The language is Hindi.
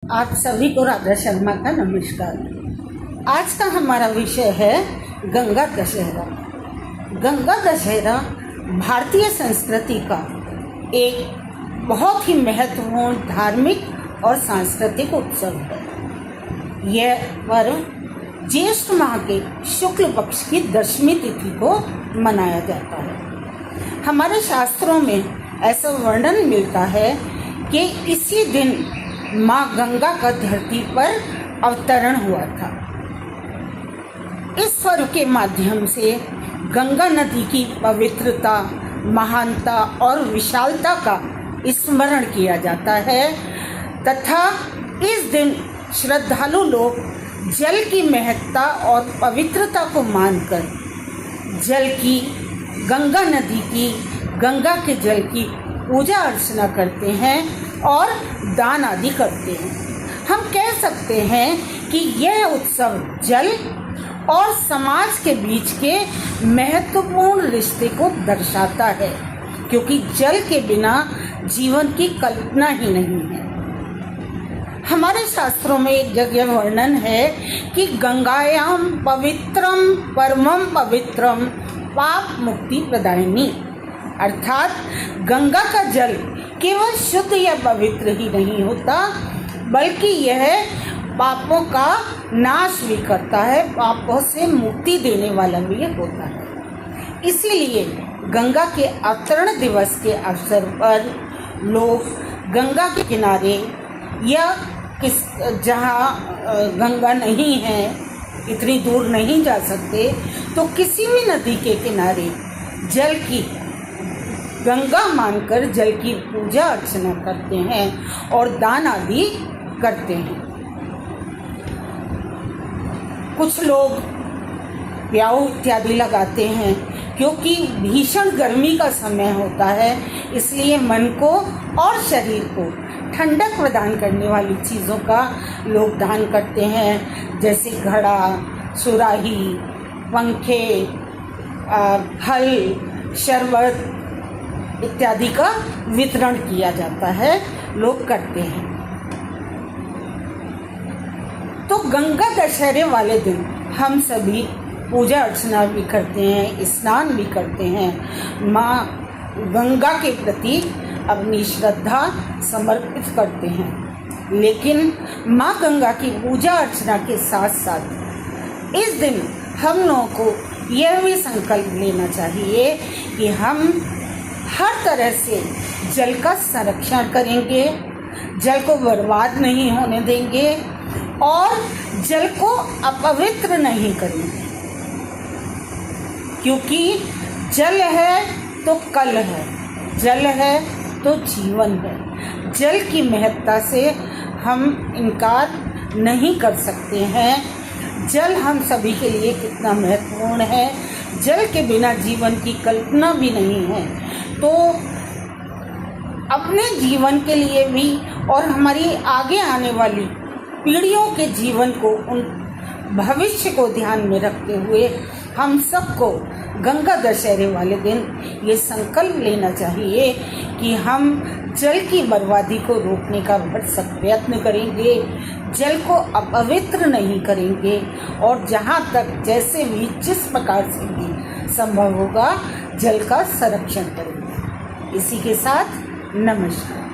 आप सभी को राधा शर्मा का नमस्कार। आज का हमारा विषय है गंगा दशहरा। गंगा दशहरा भारतीय संस्कृति का एक बहुत ही महत्वपूर्ण धार्मिक और सांस्कृतिक उत्सव है। यह पर्व ज्येष्ठ माह के शुक्ल पक्ष की दशमी तिथि को मनाया जाता है। हमारे शास्त्रों में ऐसा वर्णन मिलता है कि इसी दिन माँ गंगा का धरती पर अवतरण हुआ था। इस पर्व के माध्यम से गंगा नदी की पवित्रता, महानता और विशालता का स्मरण किया जाता है तथा इस दिन श्रद्धालु लोग जल की महत्ता और पवित्रता को मानकर जल की, गंगा नदी की, गंगा के जल की पूजा अर्चना करते हैं और दान आदि करते हैं। हम कह सकते हैं कि यह उत्सव जल और समाज के बीच के महत्वपूर्ण रिश्ते को दर्शाता है, क्योंकि जल के बिना जीवन की कल्पना ही नहीं है। हमारे शास्त्रों में एक जगह वर्णन है कि गंगायाम पवित्रम परमम पवित्रम पाप मुक्ति प्रदायिनी, अर्थात गंगा का जल केवल शुद्ध या पवित्र ही नहीं होता, बल्कि यह पापों का नाश भी करता है, पापों से मुक्ति देने वाला भी होता है। इसीलिए गंगा के अवतरण दिवस के अवसर पर लोग गंगा के किनारे या जहाँ गंगा नहीं है, इतनी दूर नहीं जा सकते, तो किसी भी नदी के किनारे जल की, गंगा मानकर जल की पूजा अर्चना करते हैं और दान आदि करते हैं। कुछ लोग प्याऊ इत्यादि लगाते हैं, क्योंकि भीषण गर्मी का समय होता है, इसलिए मन को और शरीर को ठंडक प्रदान करने वाली चीज़ों का लोग दान करते हैं, जैसे घड़ा, सुराही, पंखे, फल, शरबत इत्यादि का वितरण किया जाता है, लोग करते हैं। तो गंगा दशहरे वाले दिन हम सभी पूजा अर्चना भी करते हैं, स्नान भी करते हैं, माँ गंगा के प्रति अपनी श्रद्धा समर्पित करते हैं। लेकिन माँ गंगा की पूजा अर्चना के साथ साथ इस दिन हम लोगों को यह भी संकल्प लेना चाहिए कि हम हर तरह से जल का संरक्षण करेंगे, जल को बर्बाद नहीं होने देंगे और जल को अपवित्र नहीं करेंगे, क्योंकि जल है तो कल है, जल है तो जीवन है। जल की महत्ता से हम इनकार नहीं कर सकते हैं। जल हम सभी के लिए कितना महत्वपूर्ण है, जल के बिना जीवन की कल्पना भी नहीं है। तो अपने जीवन के लिए भी और हमारी आगे आने वाली पीढ़ियों के जीवन को, उन भविष्य को ध्यान में रखते हुए हम सबको गंगा दशहरे वाले दिन ये संकल्प लेना चाहिए कि हम जल की बर्बादी को रोकने का भरसक प्रयत्न करेंगे, जल को अपवित्र नहीं करेंगे और जहाँ तक जैसे भी जिस प्रकार से भी संभव होगा जल का संरक्षण करेंगे। इसी के साथ नमस्कार।